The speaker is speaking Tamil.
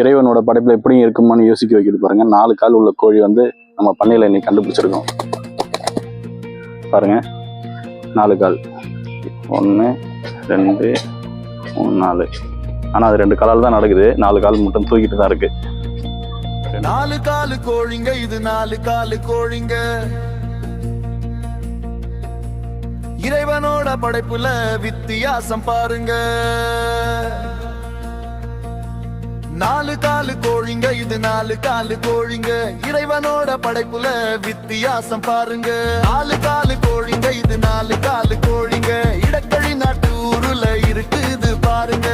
இறைவனோட படைப்புல எப்படியும் இருக்குமான்னு யோசிக்க வைக்குது பாருங்க. 4 கால் உள்ள கோழி வந்து நம்ம பண்ணையில இன்னைக்கு கண்டுபிடிச்சிருக்கோம் பாருங்க. 4 கால், 1 2 3 4. ஆனா அது 2 காலால் தான் நடக்குது, 4 கால் மட்டும் தூக்கிட்டு தான் இருக்கு. 4 காலு கோழிங்க, இது 4 காலு கோழிங்க. இறைவனோட படைப்புல வித்தியாசம் பாருங்க. 4 காலு கோழிங்க, இது 4 காலு கோழிங்க. இறைவனோட படைப்புல வித்தியாசம் பாருங்க. 4 காலு கோழிங்க, இது 4 காலு கோழிங்க. இடக்கழி நாட்டு ஊருல இருக்குது பாருங்க.